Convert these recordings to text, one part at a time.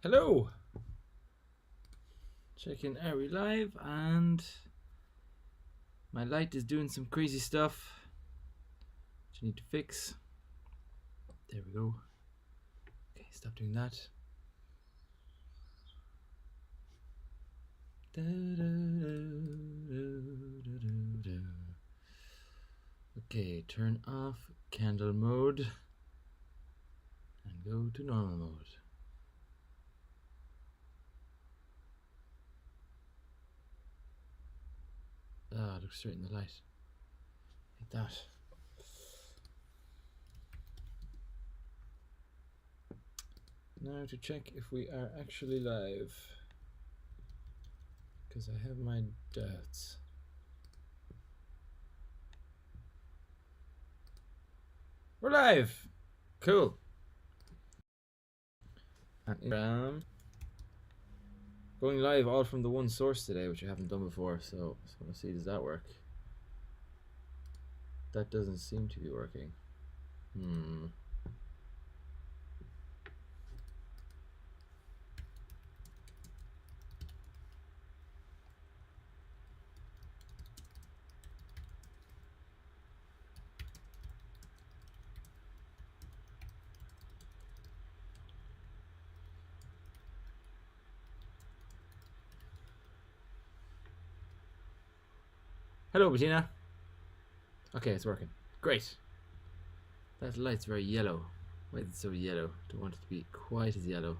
Hello. Checking are we live, and my light is doing some crazy stuff which I need to fix. There we go. Okay, stop doing that. Okay, turn off candle mode and go to normal mode. Look straight in the light. Like that. Now to check if we are actually live, because I have my doubts. We're live! Cool. And going live all from the one source today, which I haven't done before, so I just want to see, does that work? That doesn't seem to be working. Hello, Bettina. Okay, it's working. Great. That light's very yellow. Why is it so yellow? Don't want it to be quite as yellow.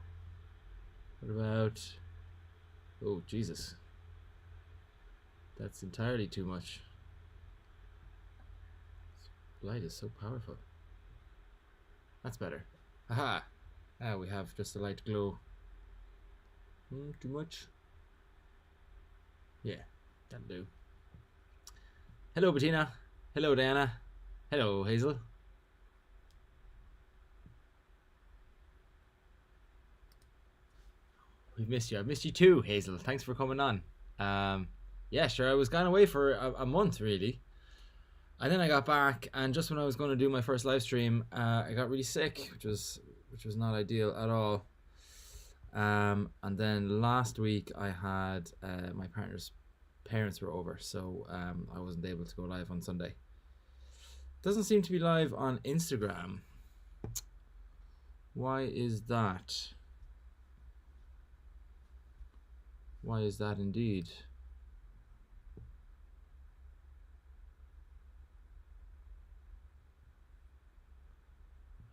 What about... Oh, Jesus. That's entirely too much. This light is so powerful. That's better. Aha! Now we have just a light glow. Too much? Yeah, that'll do. Hello, Bettina. Hello, Diana. Hello, Hazel. We've missed you. I've missed you too, Hazel. Thanks for coming on. Yeah, sure. I was gone away for a month, really. And then I got back, and just when I was going to do my first live stream, I got really sick, which was not ideal at all. And then last week I had my partner's parents were over, so I wasn't able to go live on Sunday. Doesn't seem to be live on Instagram. Why is that? Why is that indeed?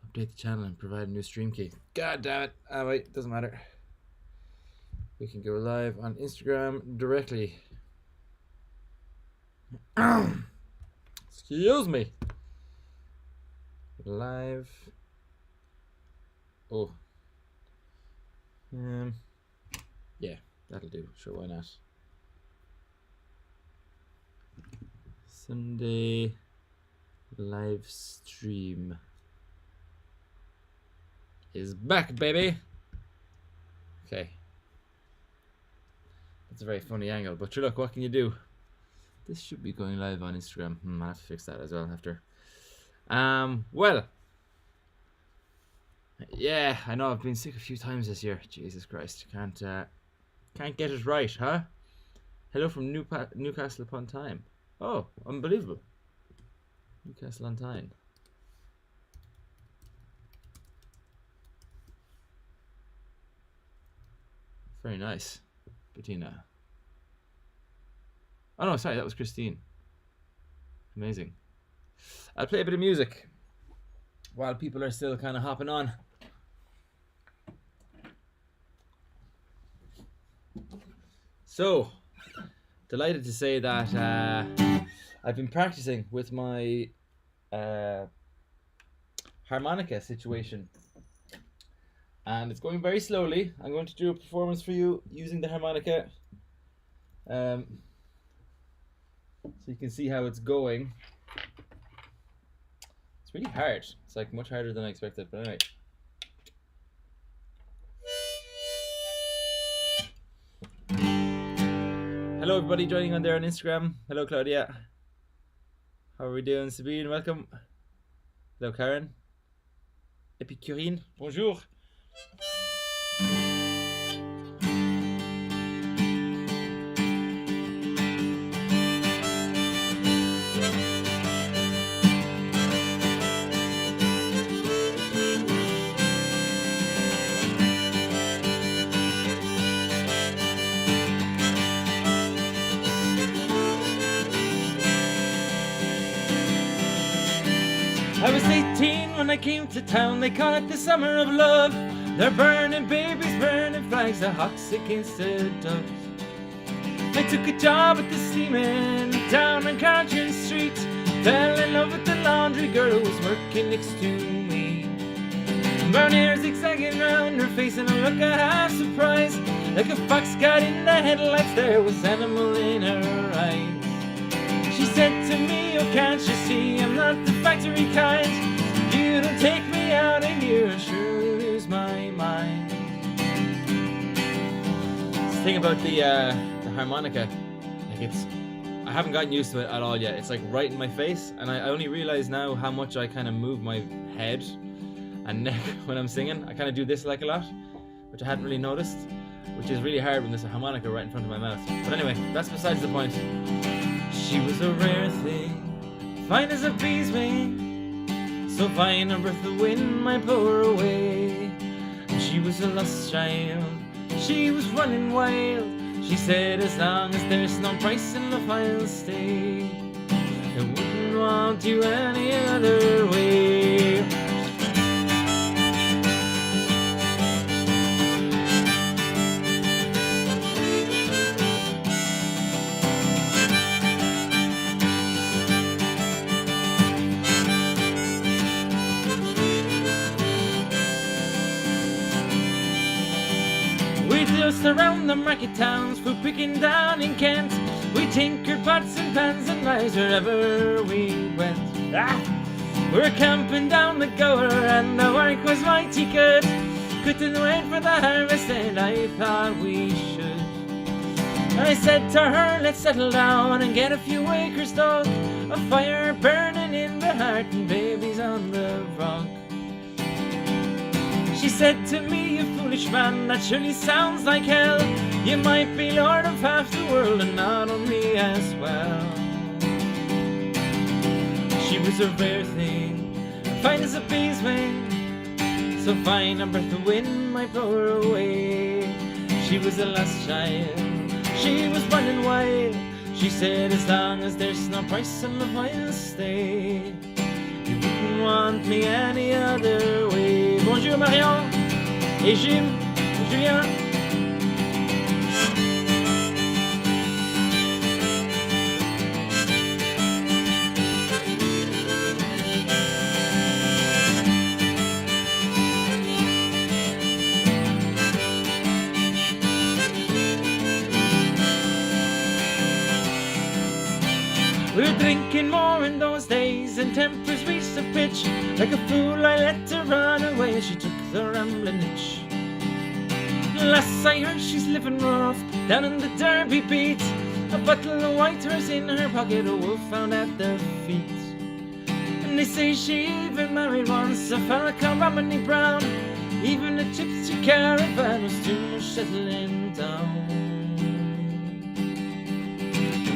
Update the channel and provide a new stream key. God damn it. Oh wait, doesn't matter. We can go live on Instagram directly. Excuse me. Live. Oh. Yeah, that'll do. Sure, why not? Sunday live stream is back, baby. Okay. That's a very funny angle, but sure, look, what can you do? This should be going live on Instagram. I'll have to fix that as well after. Well, yeah, I know I've been sick a few times this year. Jesus Christ, can't get it right, huh? Hello from Newcastle upon Tyne. Oh, unbelievable. Newcastle on Tyne. Very nice, Bettina. Oh no, sorry, that was Christine. Amazing. I'll play a bit of music while people are still kind of hopping on. So, delighted to say that I've been practicing with my harmonica situation, and it's going very slowly. I'm going to do a performance for you using the harmonica, so you can see how it's going. It's really hard. It's like much harder than I expected, but anyway. Hello everybody joining on there on Instagram. Hello Claudia. How are we doing? Sabine, welcome. Hello Karen. Epicurine, bonjour. was 18 when I came to town. They call it the summer of love. They're burning babies, burning flags, the hawks against the doves. I took a job at the seaman down on Carlton Street. Fell in love with the laundry girl who was working next to me. Brown hair zigzagging round her face and a look of half surprise. Like a fox got in the headlights, there was animal in her eyes. She said to me, oh can't you see I'm not the factory kind. You don't take me out of here, I'll surely lose my mind. This thing about the harmonica, like I haven't gotten used to it at all yet. It's like right in my face, and I only realize now how much I kind of move my head and neck when I'm singing. I kind of do this like a lot, which I hadn't really noticed, which is really hard when there's a harmonica right in front of my mouth. But anyway, that's besides the point. She was a rare thing, fine as a bee's wing, so fine a breath of wind might blow her away. And she was a lost child, she was running wild. She said as long as there's no price in love I'll stay. I wouldn't want you any other way. Just around the market towns, food picking down in Kent. We tinkered pots and pans and knives wherever we went. We're camping down the Gower and the work was mighty good. Couldn't wait for the harvest and I thought we should. I said to her, let's settle down and get a few acres dug. A fire burning in the heart and babies on the rock. She said to me, you foolish man, that surely sounds like hell. You might be lord of half the world and not on me as well. She was a rare thing, fine as a bee's wing, so fine a breath of wind might blow her away. She was a lost child, she was running wild. She said as long as there's no price in love I'll stay. You wouldn't want me any other way. Bonjour Marion et Jim, Julien. We were drinking more in those days, and tempers reached a pitch. Like a fool I let her run away, she took the rambling itch. Last I heard she's living rough, down in the Derby beat. A bottle of white horse in her pocket, a wolf found at the feet. And they say she even married once, a fella called Romney Brown. Even the gypsy caravan was too much settling down.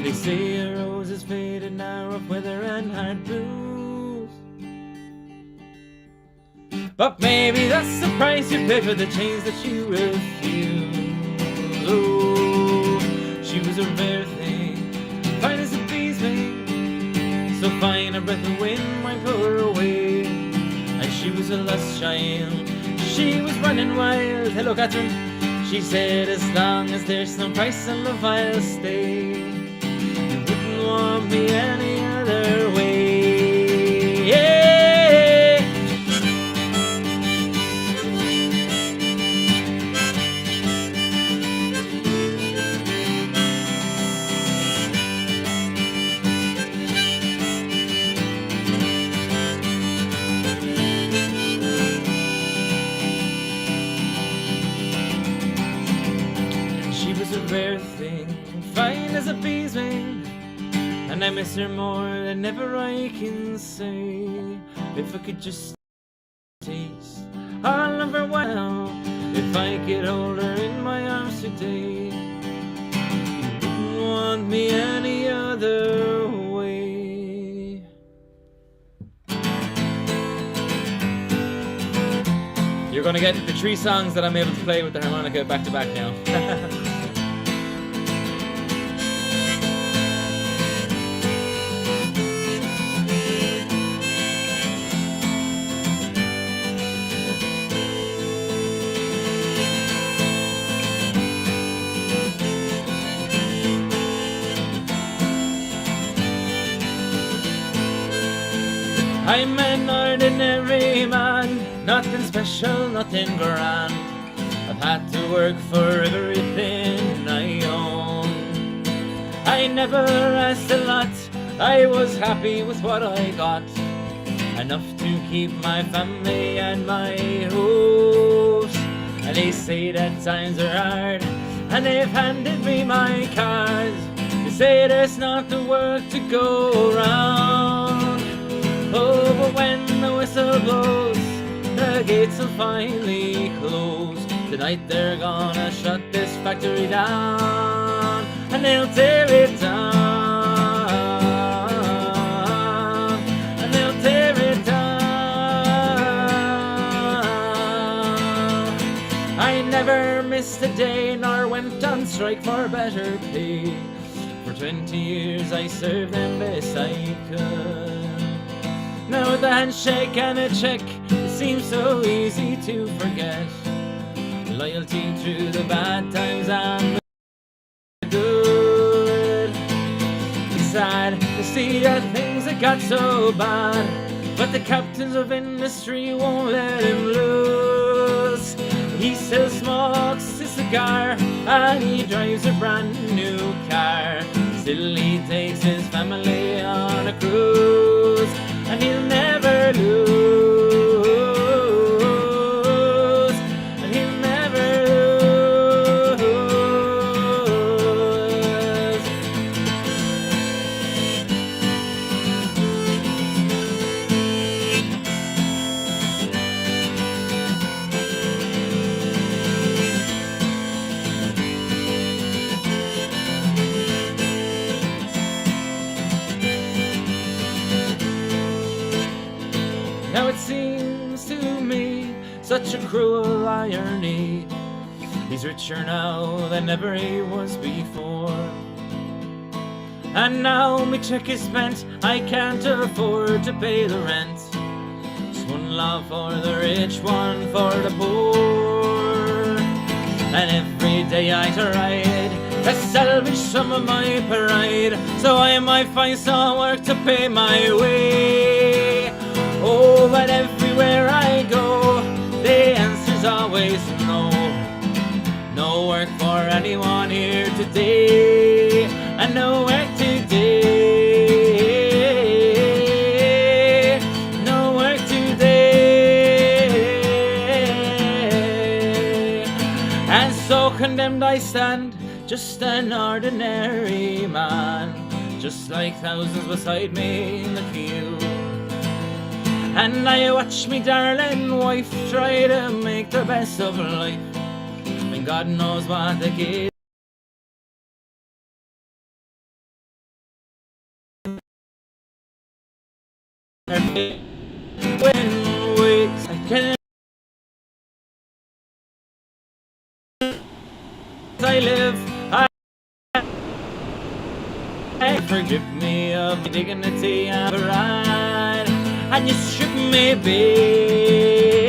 They say a rose is faded now, rough weather and hard blues. But maybe that's the price you pay for the chains that you refuse. Oh, she was a rare thing, fine as a bee's wing, so fine a breath of wind might blow her away. And she was a lost child, she was running wild. Hello Catherine. She said as long as there's no price in love I'll stay. Want me any other way. Yeah. She was a rare thing, fine as a bee's wing, and I miss her more than ever I can say. If I could just taste all of her well, if I could hold her in my arms today, you wouldn't want me any other way. You're gonna get the 3 songs that I'm able to play with the harmonica back to back now. ordinary man, nothing special, nothing grand. I've had to work for everything I own. I never asked a lot, I was happy with what I got. Enough to keep my family and my hopes. And they say that times are hard, and they've handed me my cards. They say there's not the work to go round. Oh, but when the whistle blows, the gates will finally close. Tonight they're gonna shut this factory down, and they'll tear it down, and they'll tear it down. I never missed a day, nor went on strike for better pay. For 20 years I served them best I could. Now the handshake and a check, it seems so easy to forget. Loyalty through the bad times and the good. It's sad to see that things have got so bad, but the captains of industry won't let him loose. He still smokes his cigar and he drives a brand new car. Still he takes his family on a cruise, and he'll never lose, and he'll never lose. Now it seems to me such a cruel irony. He's richer now than ever he was before. And now my check is spent, I can't afford to pay the rent. It's one law for the rich, one for the poor. And every day I tried to salvage some of my pride, so I might find some work to pay my way. Oh, but everywhere I go, the answer's always no. No work for anyone here today, and no work today, no work today. And so condemned I stand, just an ordinary man, just like thousands beside me in the queue. And I watch me darling wife try to make the best of life, and God knows what the kids are when weeks I can I live. I forgive me of my dignity and pride, and you strip me bare,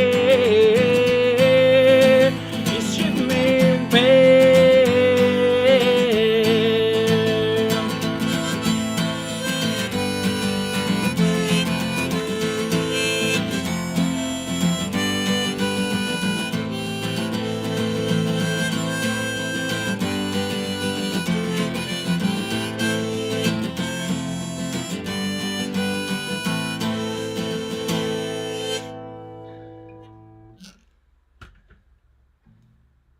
you strip me bare.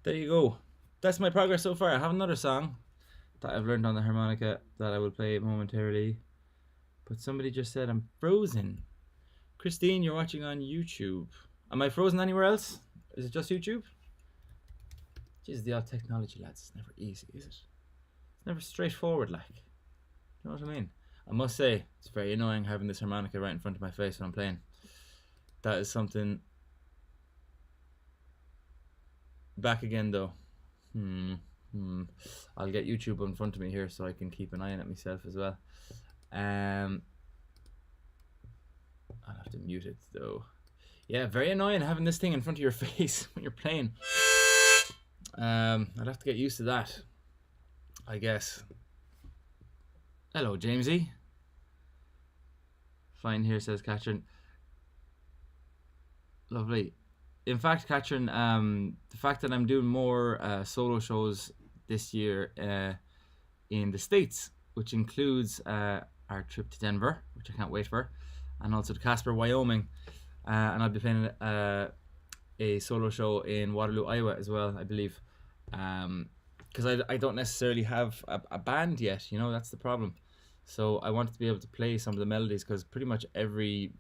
There you go. That's my progress so far. I have another song that I've learned on the harmonica that I will play momentarily. But somebody just said I'm frozen. Christine, you're watching on YouTube. Am I frozen anywhere else? Is it just YouTube? Jeez, the old technology, lads. It's never easy, is it? It's never straightforward, like. You know what I mean? I must say, it's very annoying having this harmonica right in front of my face when I'm playing. That is something. Back again though. I'll get YouTube in front of me here so I can keep an eye on it myself as well. I'll have to mute it though. Yeah, very annoying having this thing in front of your face when you're playing. I'd have to get used to that, I guess. Hello, Jamesy. Fine here, says Catherine. Lovely. In fact, Katrin, the fact that I'm doing more solo shows this year in the States, which includes our trip to Denver, which I can't wait for, and also to Casper, Wyoming. And I'll be playing a solo show in Waterloo, Iowa as well, I believe. Because I don't necessarily have a band yet, you know, that's the problem. So I wanted to be able to play some of the melodies because pretty much every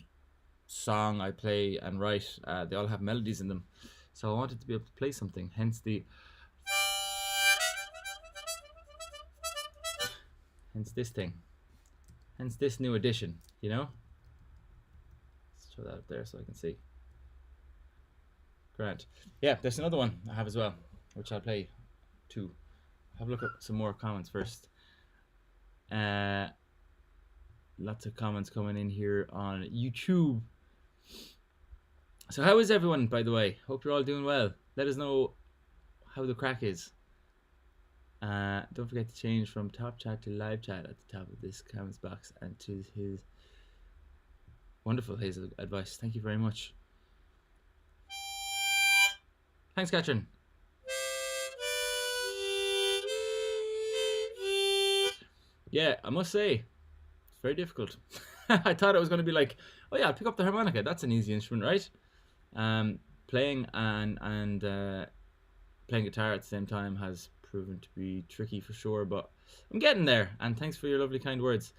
song I play and write, they all have melodies in them. So I wanted to be able to play something, hence this thing. Hence this new addition, you know? Let's throw that up there so I can see. Grant. Yeah, there's another one I have as well, which I'll play too. Have a look at some more comments first. Lots of comments coming in here on YouTube. So how is everyone, by the way? Hope you're all doing well. Let us know how the crack is. Don't forget to change from top chat to live chat at the top of this comments box, and to his wonderful Hazel advice. Thank you very much. Thanks, Katrin. Yeah, I must say, it's very difficult. I thought it was going to be like, oh yeah, I'll pick up the harmonica. That's an easy instrument, right? Playing and playing guitar at the same time has proven to be tricky for sure, but I'm getting there. And thanks for your lovely, kind words.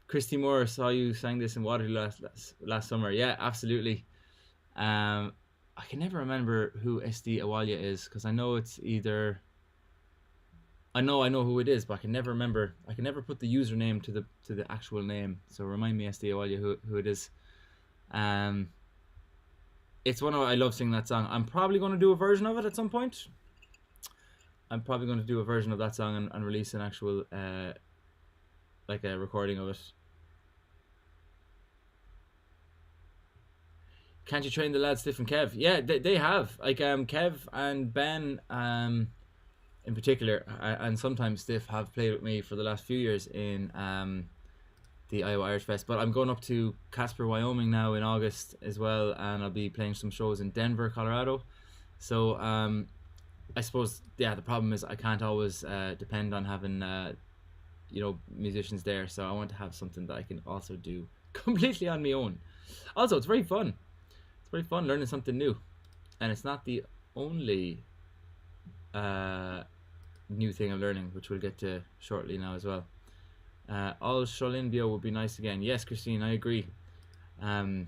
Christy Moore, saw you sang this in Waterloo last summer. Yeah, absolutely. I can never remember who SD Awalia is, because I know it's either... I know who it is, but I can never remember. I can never put the username to the actual name. So remind me, SD Awalia, who it is. It's one of... I love singing that song. I'm probably going to do a version of it at some point. I'm probably going to do a version of that song and release an actual... like a recording of it. Can't you train the lads, Stiff and Kev? Yeah, they have. Like Kev and Ben in particular, and sometimes Stiff, have played with me for the last few years in the Iowa Irish Fest. But I'm going up to Casper, Wyoming now in August as well, and I'll be playing some shows in Denver, Colorado. So I suppose, yeah, the problem is I can't always depend on having you know, musicians there. So I want to have something that I can also do completely on my own. Also, it's very fun. It's very fun learning something new, and it's not the only new thing I'm learning, which we'll get to shortly now as well. All Sholin Bio would be nice again. Yes, Christine, I agree. I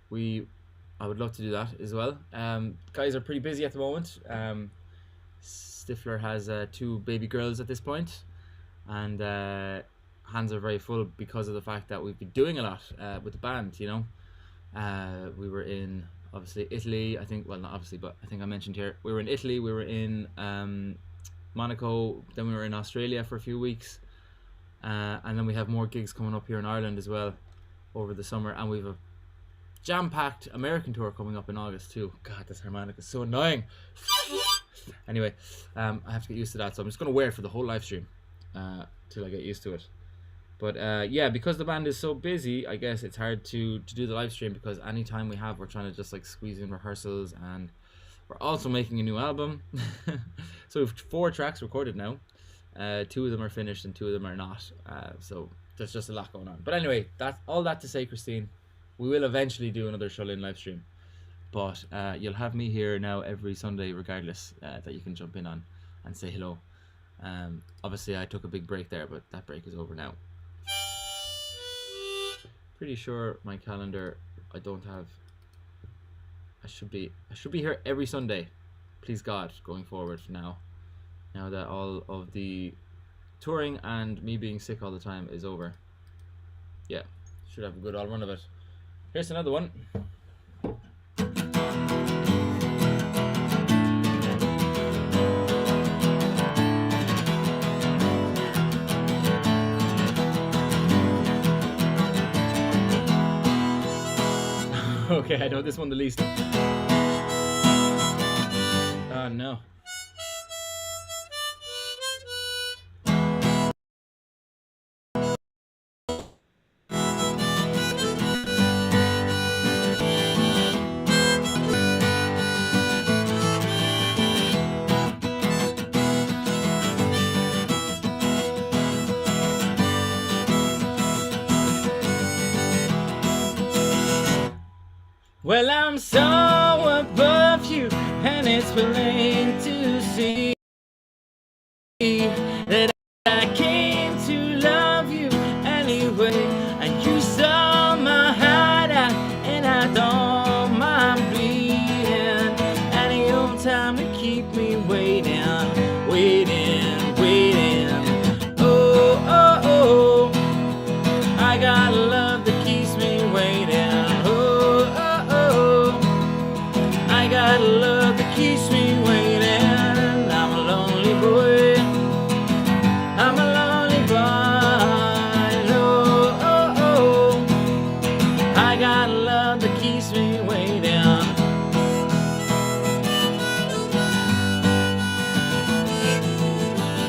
would love to do that as well. Guys are pretty busy at the moment. Stifler has 2 baby girls at this point, and hands are very full because of the fact that we've been doing a lot with the band, you know. We were in, obviously, Italy, I think, well, not obviously, but I think I mentioned here, we were in Italy, we were in Monaco, then we were in Australia for a few weeks, and then we have more gigs coming up here in Ireland as well over the summer, and we've a jam-packed American tour coming up in August too. God, this harmonica is so annoying. Anyway, I have to get used to that, so I'm just going to wear it for the whole live stream till I get used to it. But yeah, because the band is so busy, I guess it's hard to do the live stream, because any time we have, we're trying to just like squeeze in rehearsals, and we're also making a new album. So we have 4 tracks recorded now. 2 of them are finished and 2 of them are not. So there's just a lot going on. But anyway, that's all that to say, Christine. We will eventually do another Sholin live stream. But you'll have me here now every Sunday regardless, that you can jump in on and say hello. Obviously I took a big break there, but that break is over now. Pretty sure my calendar, I don't have... I should be here every Sunday, please God, going forward now that all of the touring and me being sick all the time is over. Yeah, should have a good all run of it. Here's another one. Okay, I know this one the least. Oh no. Well, I'm so above you, and it's plain to see that I came to love you anyway. And you saw my heart out, and I don't mind bleeding. Any old time to keep me waiting, waiting, waiting. Oh, oh, oh. I got love that keeps me waiting. Oh, oh, oh. I got love that keeps me waiting. I'm a lonely boy. I'm a lonely boy. Oh, oh, oh. I got love that keeps me waiting.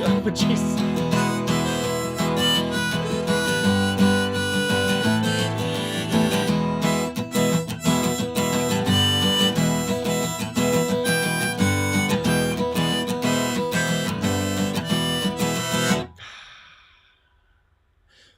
Oh, jeez.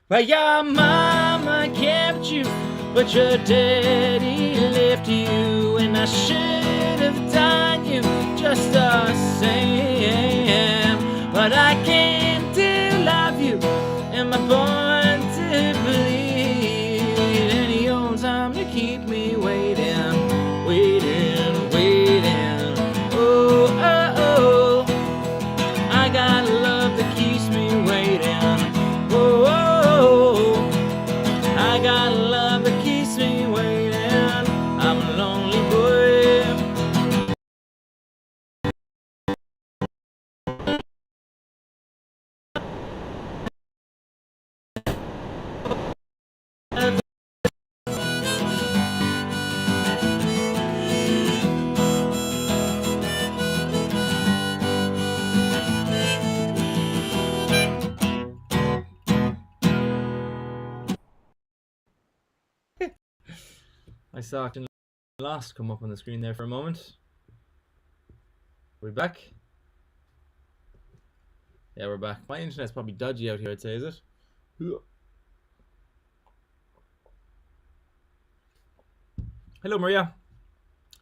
Well, your mama kept you, but your daddy left you, and I should have done you just the same. But I came to love you, and I'm born to bleed. Any old time to keep me waiting, waiting, waiting. Oh, oh, oh. I got love that keeps me waiting. Oh, oh. I got love that keeps me waiting. I'm a lonely boy. I saw Action Lost come up on the screen there for a moment. We back? Yeah, we're back. My internet's probably dodgy out here, I'd say, is it? Hello, Maria.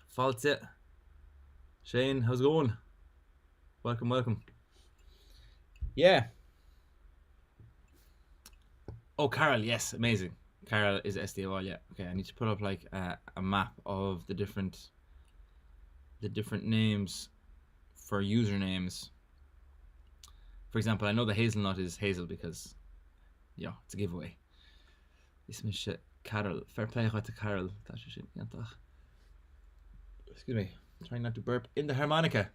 False. Shane, how's it going? Welcome, welcome. Yeah. Oh, Carol, yes, amazing. Carol is SDOL, yeah. Okay, I need to put up like a map of the different names for usernames. For example, I know the hazelnut is Hazel because, yeah, it's a giveaway. Ismish Carol. Fair play to Carol. Excuse me. I'm trying not to burp in the harmonica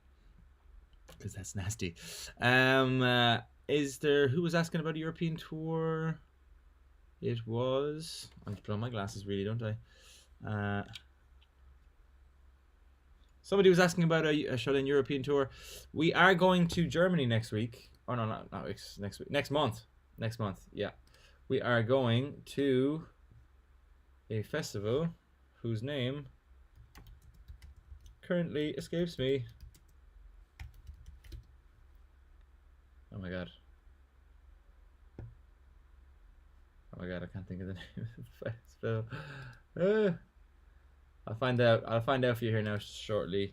because that's nasty. Is there, who was asking about a European tour? It was, I have to put on my glasses really, don't I? Somebody was asking about a Shaolin European tour. We are going to Germany next week. Oh no, not next week. Next month. Next month, yeah. We are going to a festival whose name currently escapes me. Oh my god. Oh my god, I can't think of the name of the festival. I'll find out. I'll find out for you here now shortly.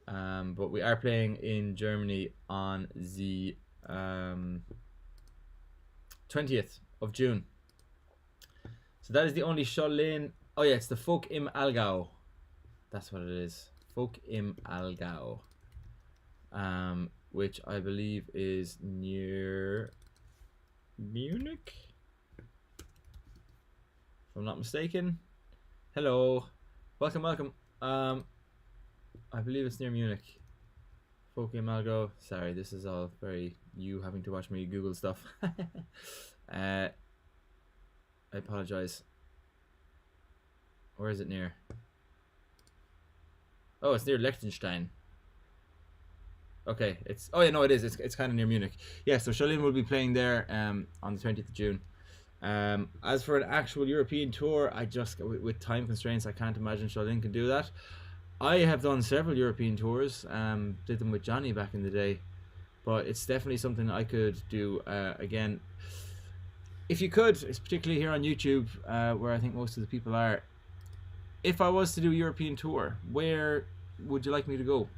But we are playing in Germany on the 20th of June. So that is the only Shaolin. Oh yeah, it's the Folk im Allgäu. That's what it is. Folk im Allgäu. Which I believe is near Munich, if I'm not mistaken. Hello, welcome. I believe it's near Munich. Folk im Allgäu. Sorry, this is all very you having to watch me Google stuff. I apologize. Where is it near? Oh, it's near Liechtenstein. Okay, it's, oh yeah, no, it is. It's kind of near Munich. Yeah, so Shaolin will be playing there on the 20th of June. As for an actual European tour, I just, with time constraints, I can't imagine Shaolin can do that. I have done several European tours, did them with Johnny back in the day, but it's definitely something I could do again. If you could, it's particularly here on YouTube, where I think most of the people are, if I was to do a European tour, where would you like me to go?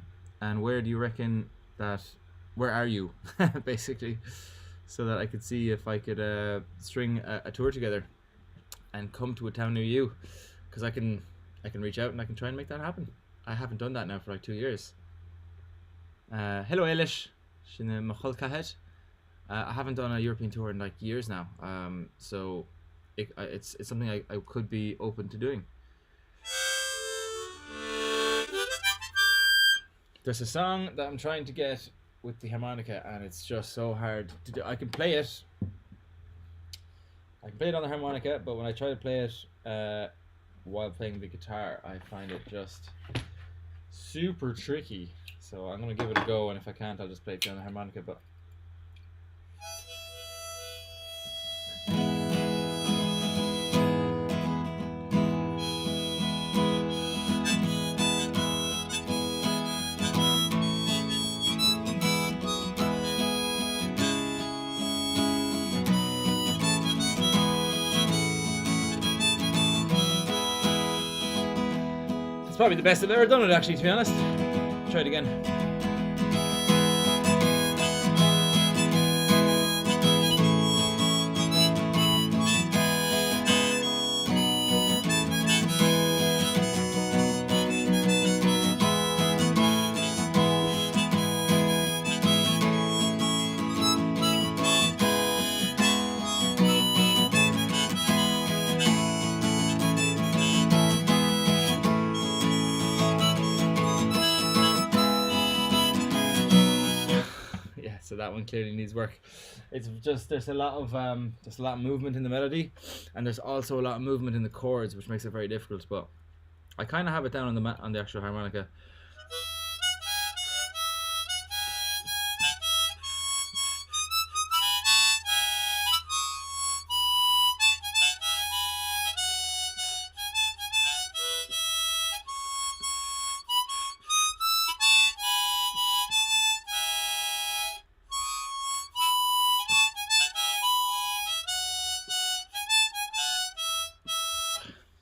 And where do you reckon that, where are you, basically, so that I could see if I could string a tour together and come to a town near you, because I can reach out and I can try and make that happen. I haven't done that now for like 2 years. Hello Eilish, Shine Machol Kahet. I haven't done a European tour in like years now, so it's something I could be open to doing. There's a song that I'm trying to get with the harmonica, and it's just so hard to do. I can play it on the harmonica, but when I try to play it while playing the guitar, I find it just super tricky. So I'm gonna give it a go, and if I can't, I'll just play it on the harmonica. But it's probably the best I've ever done it, actually, to be honest. Try it again. So that one clearly needs work. It's just there's a lot of movement in the melody, and there's also a lot of movement in the chords, which makes it very difficult. But I kind of have it down on the actual harmonica.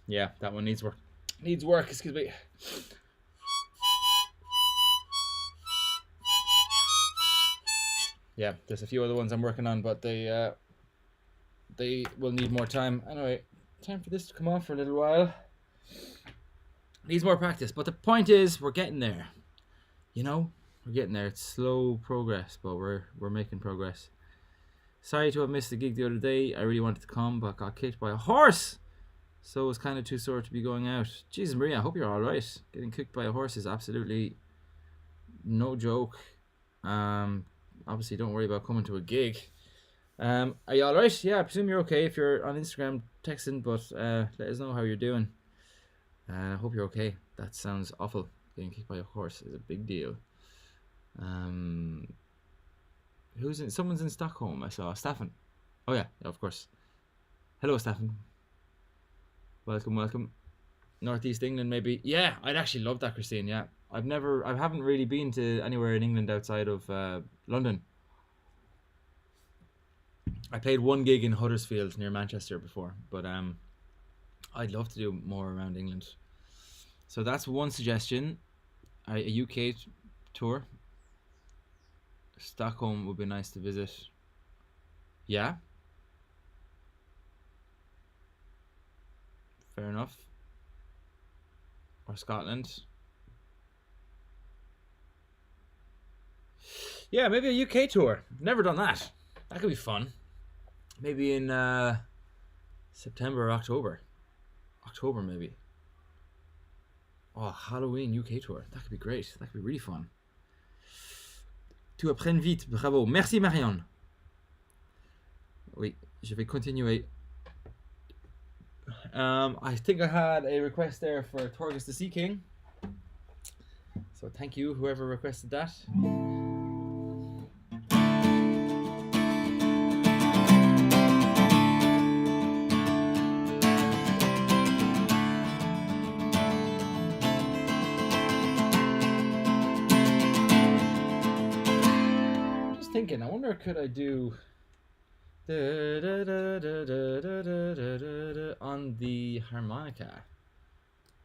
Yeah, that one needs work. Needs work, excuse me. Yeah, there's a few other ones I'm working on, but they will need more time. Anyway, time for this to come off for a little while. Needs more practice, but the point is we're getting there. You know, we're getting there. It's slow progress, but we're making progress. Sorry to have missed the gig the other day. I really wanted to come, but got kicked by a horse. So it was kind of too sore to be going out. Jesus Maria, I hope you're alright. Getting kicked by a horse is absolutely no joke. Obviously don't worry about coming to a gig. Are you alright? Yeah, I presume you're okay if you're on Instagram texting, but let us know how you're doing. I hope you're okay. That sounds awful. Getting kicked by a horse is a big deal. Someone's in Stockholm, I saw. Staffan. Oh yeah, of course. Hello, Staffan. Welcome. Northeast England, maybe. Yeah, I'd actually love that, Christine. Yeah, I haven't really been to anywhere in England outside of London. I played one gig in Huddersfield near Manchester before, but I'd love to do more around England. So that's one suggestion. A UK tour. Stockholm would be nice to visit. Yeah. Fair enough. Or Scotland. Yeah, maybe a UK tour. Never done that. That could be fun. Maybe in September or October. October, maybe. Oh, Halloween UK tour. That could be great. That could be really fun. Tu apprennes vite. Bravo. Merci, Marianne. Oui, je vais continuer. I think I had a request there for Torgus the Sea King. So thank you, whoever requested that. Just thinking, I wonder could I do on the harmonica.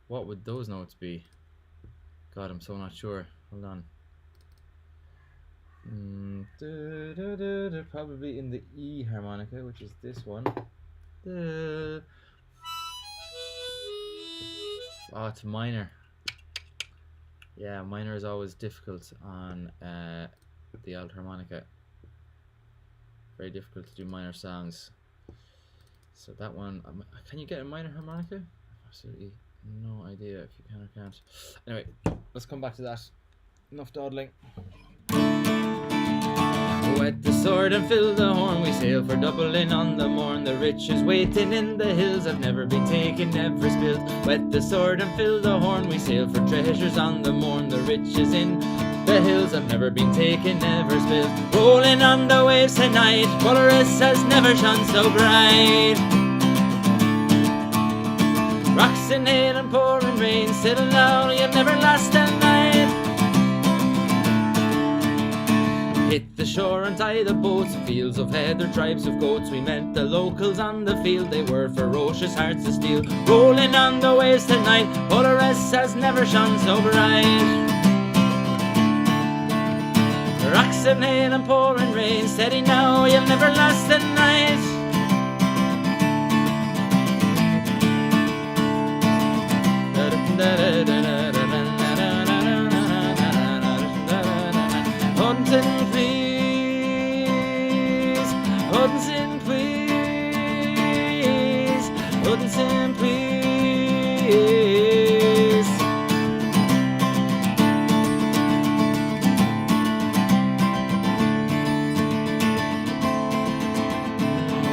What would those notes be? God, I'm so not sure. Hold on. Probably in the E harmonica, which is this one. Oh, it's minor. Yeah, minor is always difficult on the alt harmonica. Very difficult to do minor songs. So that one, can you get a minor harmonica? Absolutely no idea if you can or can't. Anyway, let's come back to that. Enough dawdling. Wet the sword and fill the horn, we sail for Dublin on the morn. The riches waiting in the hills have never been taken, never spilled. Wet the sword and fill the horn, we sail for treasures on the morn. The riches in the hills have never been taken, never spilled. Rolling on the waves tonight, Walrus has never shone so bright. Rocks in hail and pouring rain, settle down, you'll never last a night. Hit the shore and tie the boats, fields of heather, tribes of goats. We met the locals on the field, they were ferocious hearts of steel. Rolling on the waves tonight, Walrus has never shone so bright. Rocks in hail and pouring rain, steady now, you'll never last a night. Hunting please, hunting please, hunting please.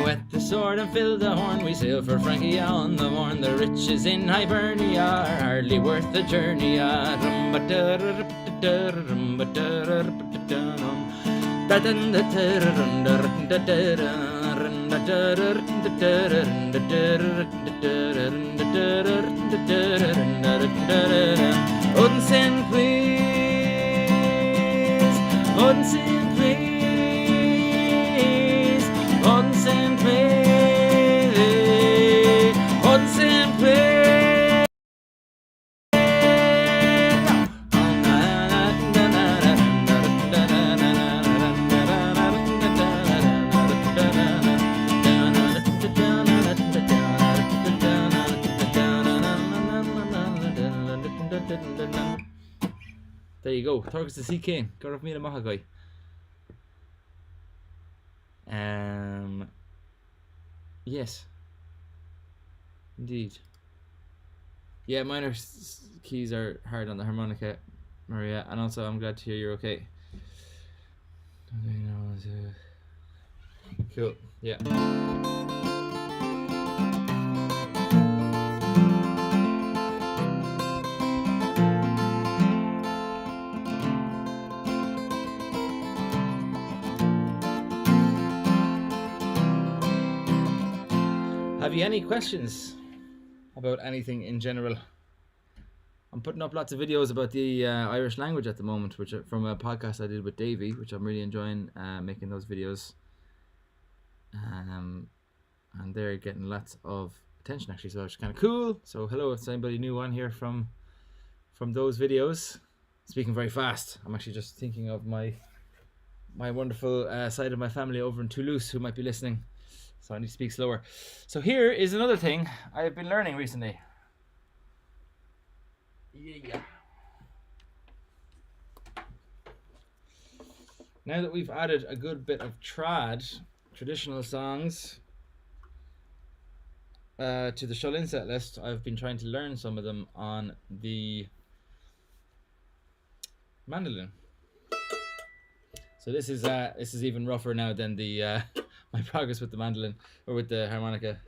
Wet the sword and fill the horn, we sail for Frankia on the morn. The riches in Hibernia are hardly worth the journey. Unsinn please, unsinn please, unsinn please, unsinn please. There you go. Turgus the Sea King. Got off me the Mahagai. Yes. Indeed. Yeah, minor keys are hard on the harmonica, Maria, and also I'm glad to hear you're okay. Cool. Yeah. Have you any questions about anything in general? I'm putting up lots of videos about the Irish language at the moment, which from a podcast I did with Davey, which I'm really enjoying making those videos. And they're getting lots of attention actually, so it's kind of cool. So hello, if anybody new on here from those videos. Speaking very fast, I'm actually just thinking of my wonderful side of my family over in Toulouse who might be listening. So I need to speak slower. So here is another thing I have been learning recently. Yeah. Now that we've added a good bit of traditional songs, to the Shullin set list, I've been trying to learn some of them on the mandolin. So this is even rougher now than the my progress with the mandolin or with the harmonica.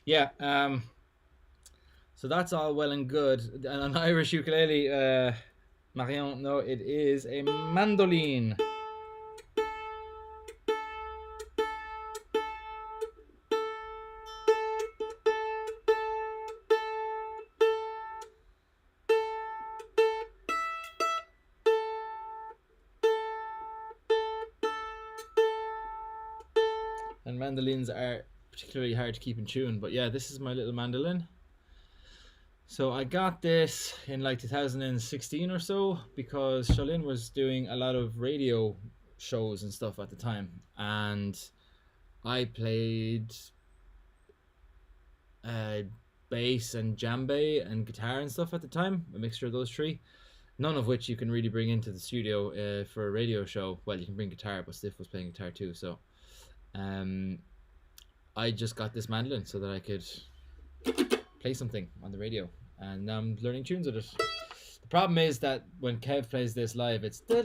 Yeah. So that's all well and good. And an Irish ukulele, Marion, no, it is a mandolin. And mandolins are particularly hard to keep in tune. But yeah, this is my little mandolin. So I got this in like 2016 or so because Charlene was doing a lot of radio shows and stuff at the time, and I played uh, bass and djembe and guitar and stuff at the time, a mixture of those three. None of which you can really bring into the studio for a radio show. Well, you can bring guitar, but Stiff was playing guitar too, so um, I just got this mandolin so that I could play something on the radio, and now I'm learning tunes with it. The problem is that when Kev plays this live, it's so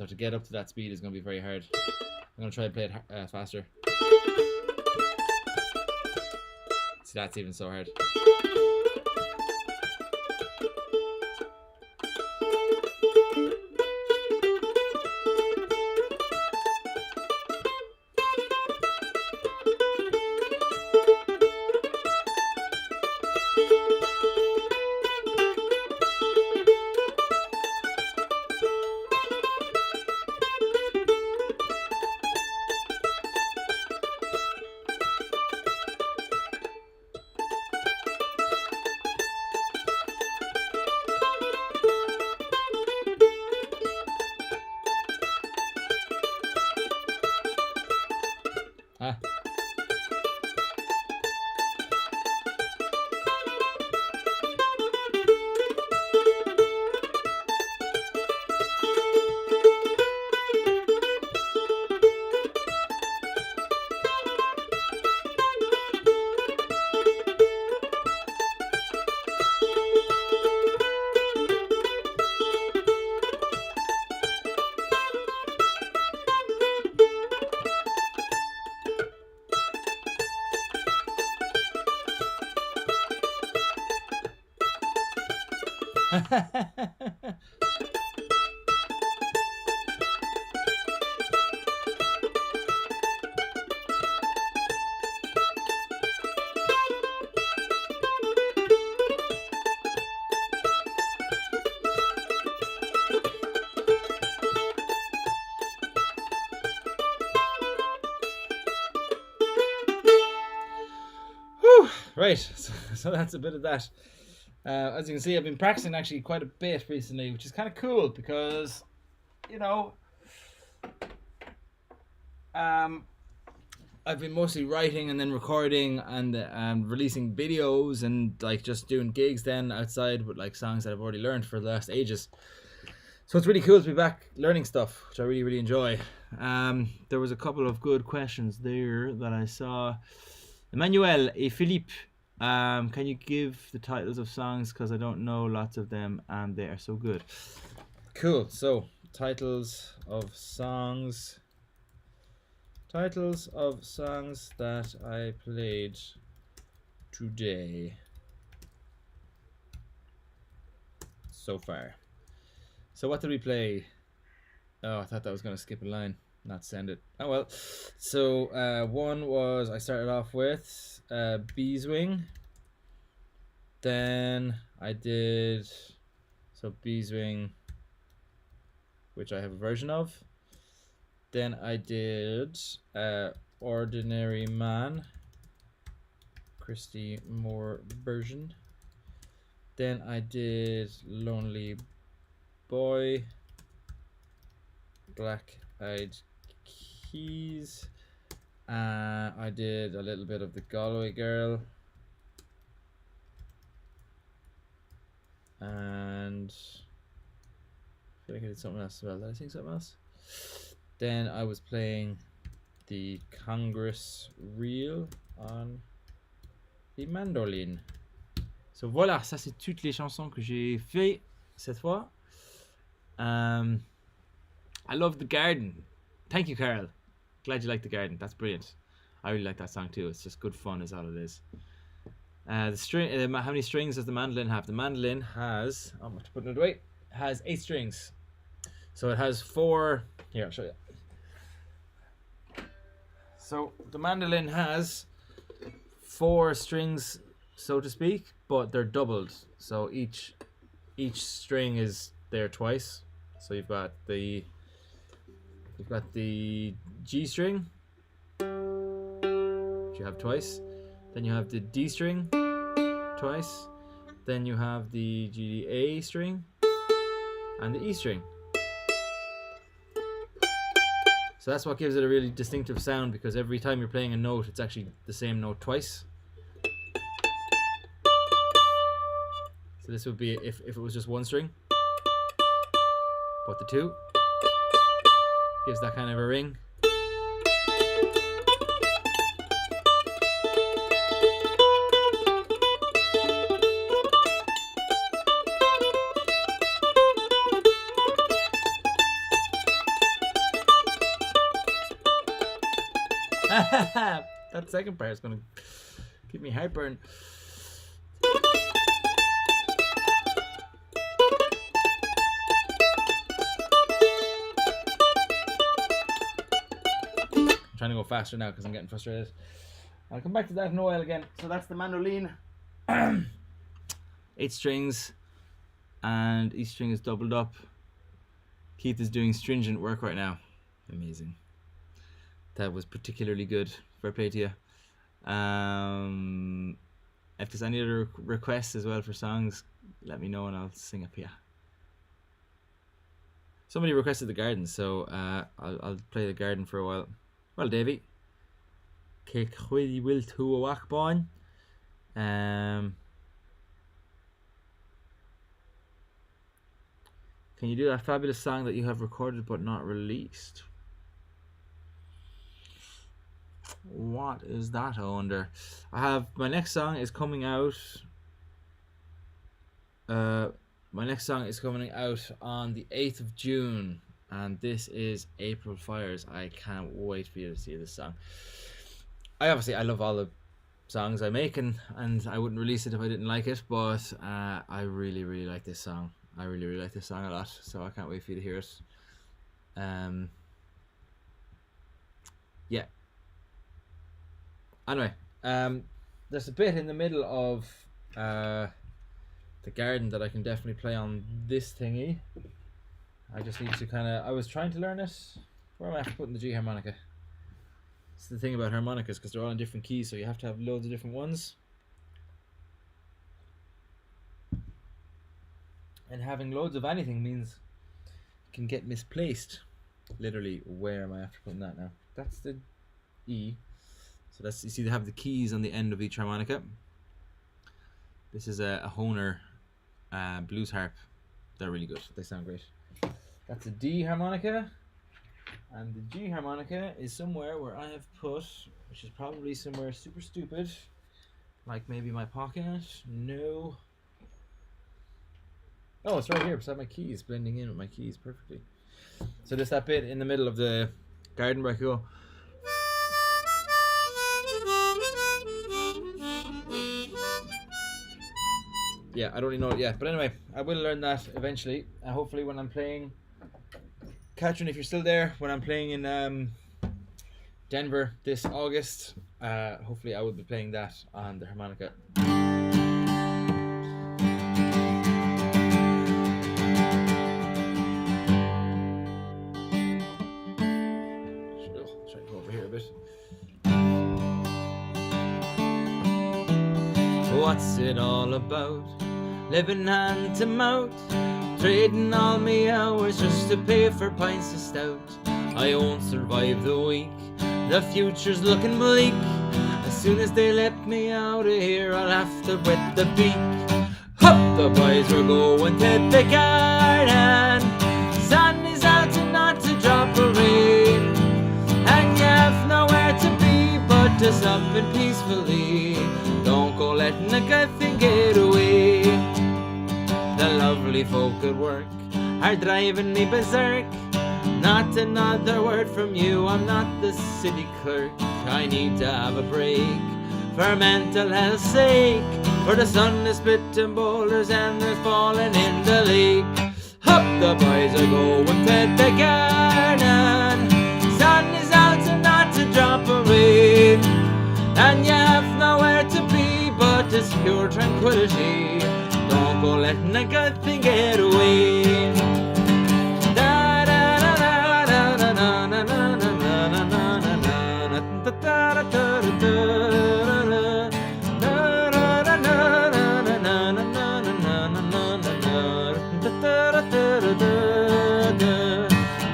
to get up to that speed is going to be very hard. I'm going to try and play it faster. See, that's even so hard. Ah. Whew, right, so that's a bit of that. As you can see, I've been practicing actually quite a bit recently, which is kind of cool because, you know, I've been mostly writing and then recording and releasing videos and like just doing gigs then outside with like songs that I've already learned for the last ages. So it's really cool to be back learning stuff, which I really, really enjoy. There was a couple of good questions there that I saw. Emmanuel et Philippe, can you give the titles of songs? Because I don't know lots of them and they are so good. Cool. So, titles of songs. Titles of songs that I played today so far. So what did we play? Oh, I thought that was going to skip a line, not send it. Oh well. So one was, I started off with Beeswing. Then I did, so Beeswing, which I have a version of. Then I did Ordinary Man, Christy Moore version. Then I did Lonely Boy, Black Eyed Keys. I did a little bit of the Galway Girl. And I feel like I did something else as well. Did I sing something else? Then I was playing the Congress Reel on the mandolin. So voilà, ça c'est toutes les chansons que j'ai fait cette fois. I love the garden. Thank you, Carol. Glad you like The Garden. That's brilliant. I really like that song too. It's just good fun, is all it is. The string. How many strings does the mandolin have? The mandolin has. I'm putting it away. Has 8 strings. So it has 4. Here, I'll show you. So the mandolin has 4 strings, so to speak, but they're doubled. So each string is there twice. So you've got the G string, which you have twice. Then you have the D string twice. Then you have the G A string and the E string. So that's what gives it a really distinctive sound, because every time you're playing a note, it's actually the same note twice. So this would be if it was just 1 string, but the 2 gives that kind of a ring. That second part is going to give me heartburn. I'm trying to go faster now because I'm getting frustrated. I'll come back to that in a while again. So that's the mandolin. 8 strings, and each string is doubled up. Keith is doing stringent work right now. Amazing. That was particularly good. Fair play to you. If there's any other requests as well for songs, let me know and I'll sing up here. Somebody requested The Garden, so I'll play The Garden for a while. Well, Davey. Can you do that fabulous song that you have recorded but not released? What is that, I wonder? My next song is coming out. My next song is coming out on the 8th of June, and this is April Fires. I can't wait for you to see this song. I love all the songs I make, and I wouldn't release it if I didn't like it, but I really, really like this song. I really, really like this song a lot, so I can't wait for you to hear it. Yeah. Anyway, there's a bit in the middle of The Garden that I can definitely play on this thingy. I just need to I was trying to learn it. Where am I after putting the G harmonica? It's the thing about harmonicas, because they're all in different keys, so you have to have loads of different ones. And having loads of anything means it can get misplaced. Literally, where am I after putting that now? That's the E. So you see they have the keys on the end of each harmonica. This is a Hohner blues harp. They're really good. They sound great. That's a D harmonica. And the G harmonica is somewhere where I have put, which is probably somewhere super stupid. Like maybe my pocket. No. Oh, it's right here beside my keys, blending in with my keys perfectly. So there's that bit in the middle of The Garden where I go. Yeah, I don't really know it yet, but anyway, I will learn that eventually. Hopefully, when I'm playing, Catherine, if you're still there, when I'm playing in Denver this August, hopefully I will be playing that on the harmonica. Try to go over here a bit. What's it all about? Living hand to mouth, trading all me hours just to pay for pints of stout. I won't survive the week, the future's looking bleak. As soon as they let me out of here, I'll have to wet the beak. Hup, the boys were going to the garden. Sun is out and not to drop a rain, and you have nowhere to be but to something peacefully. Don't go letting a good thing get away. The lovely folk at work are driving me berserk. Not another word from you, I'm not the city clerk. I need to have a break for mental health's sake. For the sun is spitting boulders and they're falling in the lake. Up the boys are going to the garden. Sun is out and not a drop of rain. And you have nowhere to be but this pure tranquility. Don't go letting a good thing get away.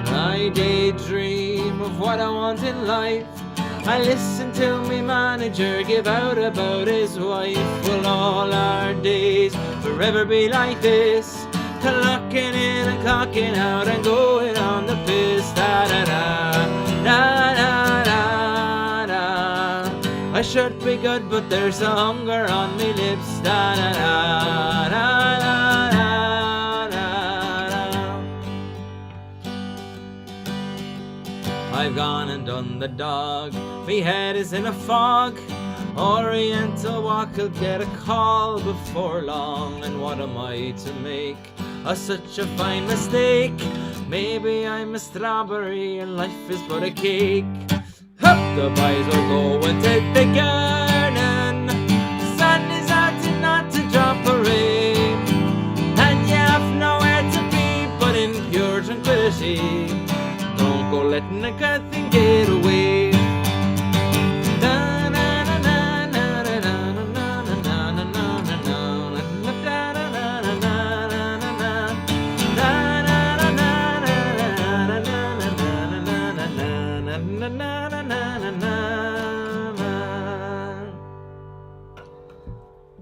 I daydream of what I want in life. I listen to me manager give out about his wife. Will all our days forever be like this? Clocking in and clocking out and going on the piss. Da da da da da da da. I should be good but there's a hunger on me lips. Da da da da da da. I've gone and done the dog, me head is in a fog. Oriental walk will get a call before long. And what am I to make of such a fine mistake? Maybe I'm a strawberry and life is but a cake. Up the boys will go and take the garden. The sun is out and not to drop a rain. And you have nowhere to be but in pure tranquility. Don't go letting a good thing get away.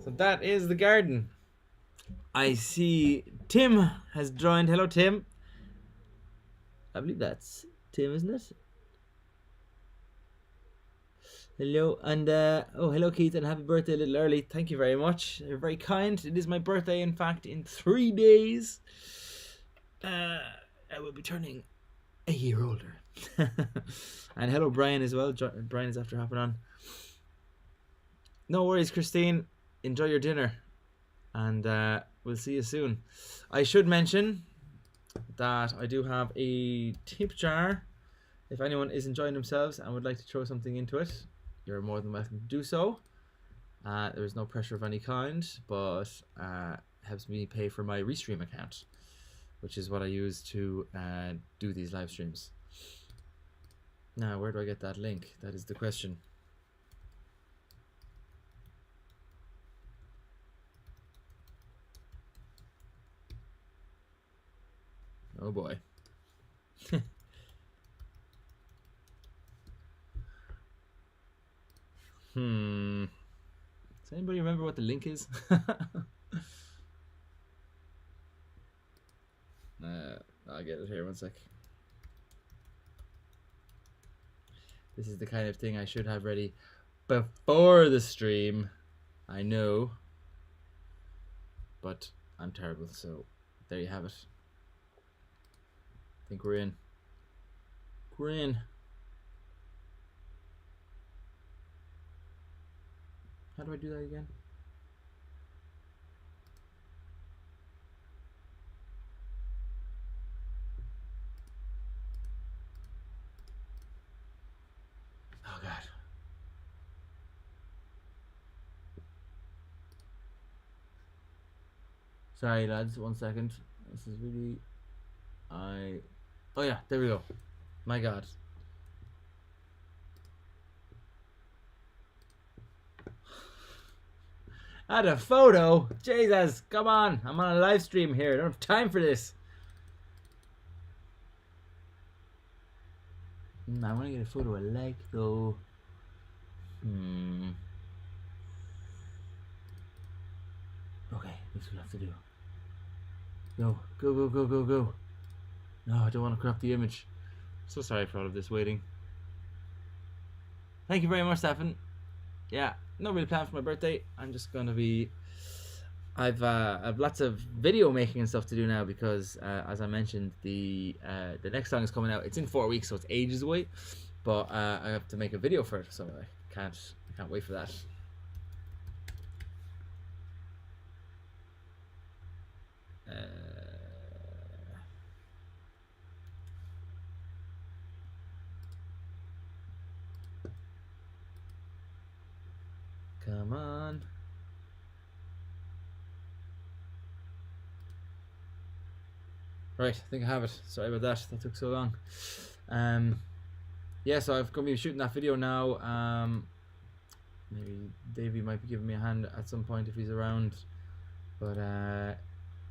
So that is the garden. I see Tim has joined. Hello, Tim. I believe that's Tim, isn't it? Hello, and oh, hello, Keith, and happy birthday a little early. Thank you very much. You're very kind. It is my birthday, in fact, in 3 days. I will be turning a year older. And hello, Brian, as well. Brian is after hopping on. No worries, Christine. Enjoy your dinner, and we'll see you soon. I should mention that I do have a tip jar. If anyone is enjoying themselves and would like to throw something into it, you're more than welcome to do so. There is no pressure of any kind, but helps me pay for my Restream account, which is what I use to do these live streams. Now, where do I get that link? That is the question. Oh boy. Does anybody remember what the link is? I'll get it here, one sec. This is the kind of thing I should have ready before the stream. I know. But I'm terrible, so there you have it. I think we're in. We're in. How do I do that again? Oh God. Sorry lads, 1 second. This is really... Oh yeah, there we go. My God. Add a photo? Jesus, come on. I'm on a live stream here. I don't have time for this. I want to get a photo I like though. Okay, this will have to do. Go, go, go, go, go, go. No, I don't want to crop the image. So sorry for all of this waiting. Thank you very much, Stefan. Yeah, no real plan for my birthday. I'm just going to be I've lots of video making and stuff to do now because as I mentioned, the next song is coming out. It's in 4 weeks, so it's ages away. But I have to make a video for it, so I can't wait for that. Come on. Right, I think I have it. Sorry about that. That took so long. Yeah, so I'm going to be shooting that video now. Maybe Davey might be giving me a hand at some point if he's around. But I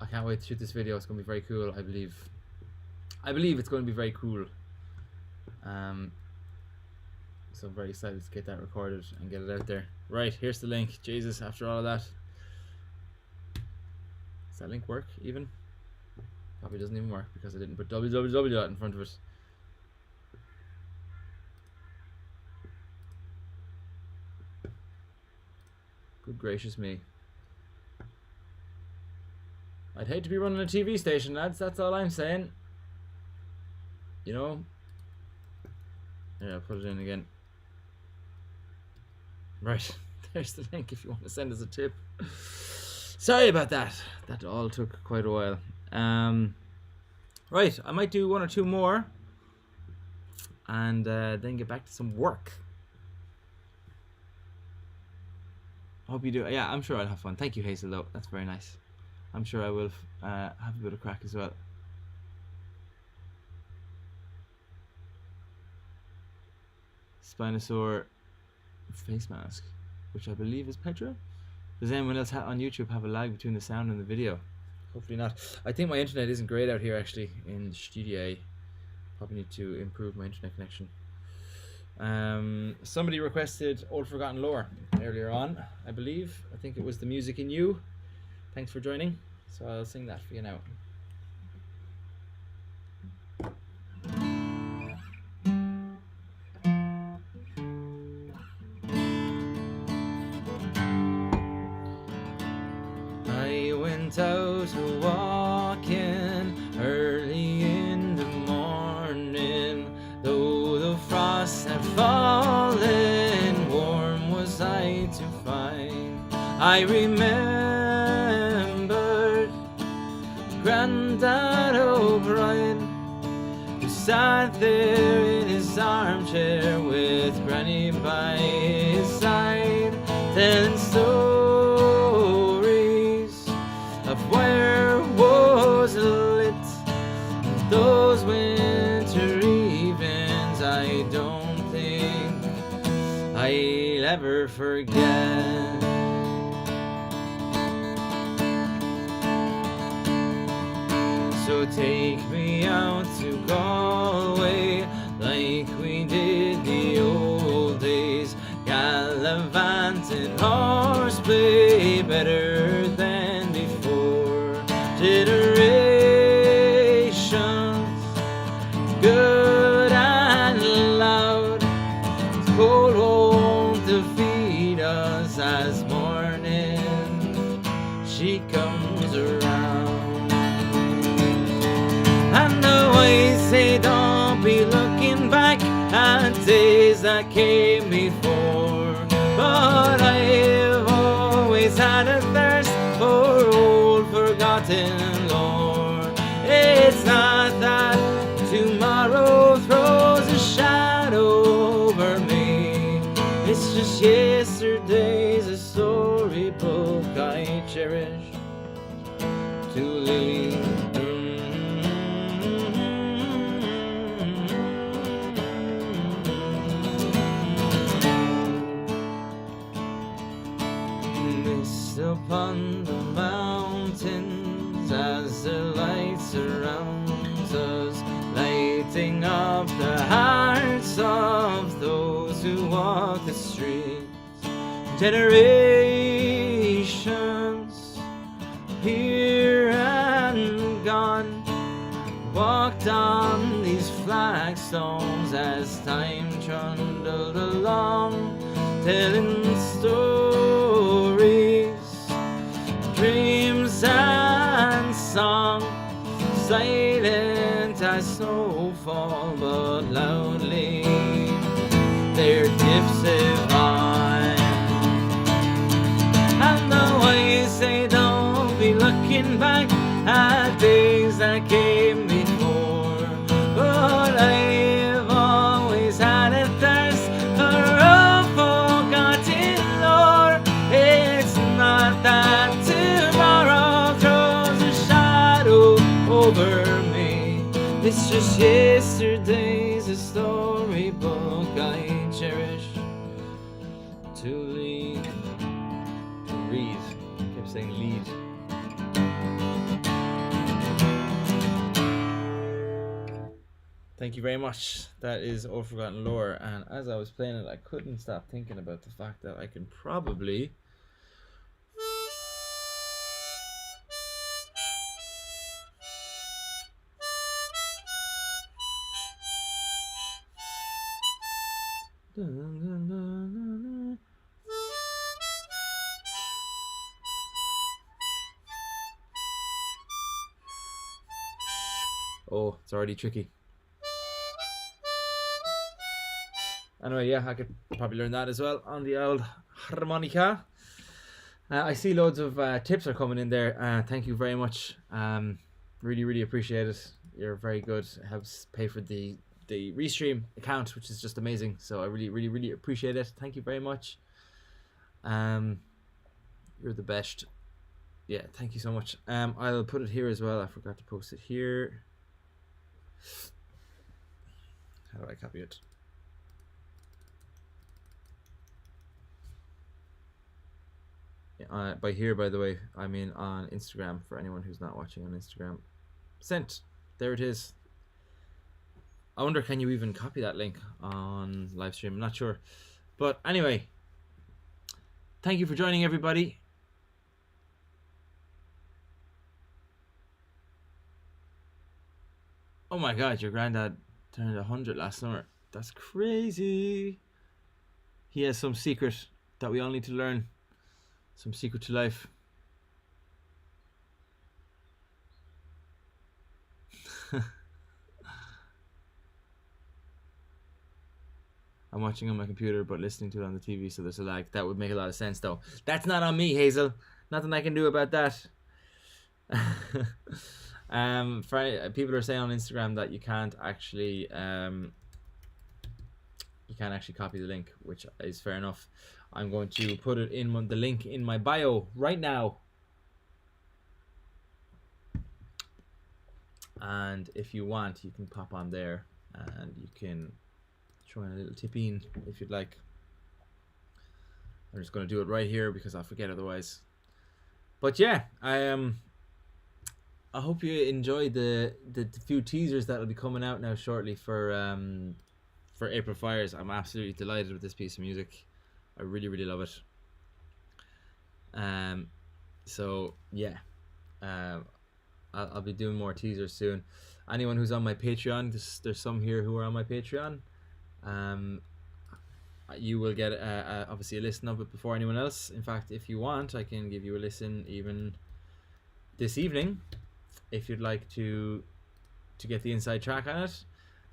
can't wait to shoot this video. It's going to be very cool, I believe. I believe it's going to be very cool. So I'm very excited to get that recorded and get it out there. Right, here's the link. Jesus, after all of that. Does that link work even? Probably doesn't even work because I didn't put www in front of it. Good gracious me. I'd hate to be running a TV station, lads. That's all I'm saying. You know? Yeah, I'll put it in again. Right. There's the link if you want to send us a tip. Sorry about that. That all took quite a while. Right. I might do 1 or 2 more. And then get back to some work. Hope you do. Yeah, I'm sure I'll have fun. Thank you, Hazel, though. That's very nice. I'm sure I will have a bit of crack as well. Spinosaur face mask, which I believe is Petra. Does anyone else on YouTube have a lag between the sound and the video? Hopefully not. I think my internet isn't great out here actually in the studio. Probably need to improve my internet connection. Somebody requested Old Forgotten Lore earlier on, I believe. I think it was The Music in You. Thanks for joining. So I'll sing that for you now. I went out walking early in the morning, though the frost had fallen, warm was I to find. I remembered Grandad O'Brien, who sat there in his armchair with Granny by his side, telling stories of where was lit. Those winter evenings I don't think I'll ever forget. So take me out to Galway like we did the old days, gallivanting horseplay better than before. Generations good and loud, cold won't defeat us as morning she comes around. I know I say don't be looking back at days that came before, but I've always had a thirst for old forgotten lore. It's not that tomorrow throws a shadow over me, it's just yesterday's a storybook I cherish to leave. Upon the mountains as the light surrounds us, lighting up the hearts of those who walk the streets. Generations here and gone walked on these flagstones as time trundled along, telling stories, dreams sad song, silent as snowfall, but loudly their divine. And though I say don't be looking back at days that came before, but I've always had a thirst for a forgotten lore. It's not that tomorrow throws a shadow over me, it's just yesterday's a storybook I cherish to read. I kept saying lead. Thank you very much. That is Old Forgotten Lore, and as I was playing it, I couldn't stop thinking about the fact that I can probably oh, it's already tricky. Anyway, yeah, I could probably learn that as well on the old harmonica. I see loads of tips are coming in there. Thank you very much. Really, really appreciate it. You're very good. It helps pay for the Restream account, which is just amazing. So I really, really, really appreciate it. Thank you very much. You're the best. Yeah, thank you so much. I'll put it here as well. I forgot to post it here. How do I copy it? By here, by the way, I mean on Instagram, for anyone who's not watching on Instagram. Sent. There it is. I wonder, can you even copy that link on live stream? I'm not sure. But anyway, thank you for joining, everybody. Oh my God, your granddad turned 100 last summer. That's crazy. He has some secret that we all need to learn. Some secret to life. I'm watching on my computer but listening to it on the TV, so there's a lag. That would make a lot of sense though. That's not on me, Hazel. Nothing I can do about that. People are saying on Instagram that you can't actually copy the link, which is fair enough. I'm going to put it in the link in my bio right now. And if you want, you can pop on there and you can throw in a little tip in if you'd like. I'm just going to do it right here because I'll forget otherwise. But yeah, I hope you enjoyed the few teasers that will be coming out now shortly for April Fires. I'm absolutely delighted with this piece of music. I really, really love it. So yeah, I'll be doing more teasers soon. Anyone who's on my Patreon, there's some here who are on my Patreon. You will get obviously a listen of it before anyone else. In fact, if you want, I can give you a listen even this evening, if you'd like to get the inside track on it.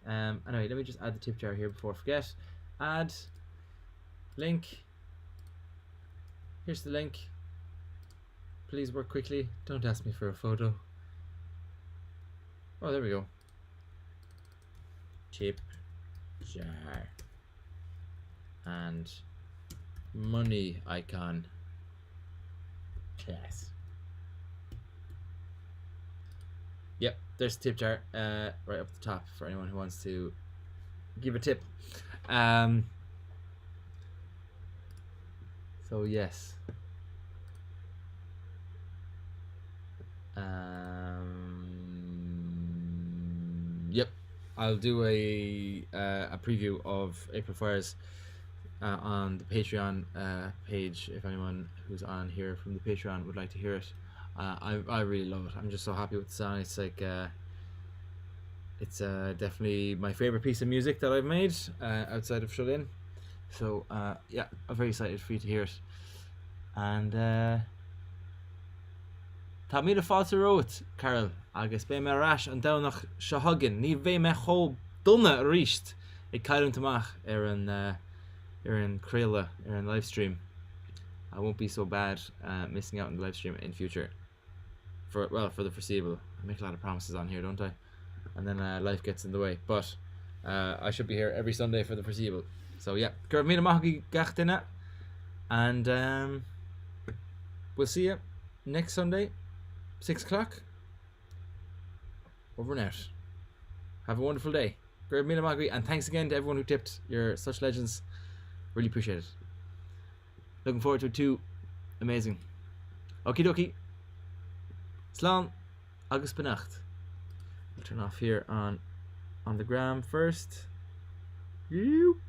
Anyway, let me just add the tip jar here before I forget. Add link. Here's the link. Please work quickly. Don't ask me for a photo. Oh, there we go. Tip jar and money icon. Yes. Yep, there's the tip jar right up the top for anyone who wants to give a tip. So yes. Yep, I'll do a preview of April Fires on the Patreon page if anyone who's on here from the Patreon would like to hear it. I really love it. I'm just so happy with the song. It's like it's definitely my favorite piece of music that I've made outside of Shut In. So yeah, I'm very excited for you to hear it. And Tá mí a fáilte rót, Carol, agus bé me ras an danach se hagan, ní bhé me cho donna a ríist ag caiilim tamach an Creala, an live stream. I won't be so bad missing out on the live stream in future. For the foreseeable. I make a lot of promises on here, don't I? And then life gets in the way. But I should be here every Sunday for the foreseeable. So yeah, Gurb mí amach gach duine, and we'll see you next Sunday, 6 o'clock. Over and out. Have a wonderful day. Gurb mí amach, and thanks again to everyone who tipped. You're such legends. Really appreciate it. Looking forward to it too. Amazing. Okie dokie. Slán agus benacht. I'll turn off here on the gram first. You.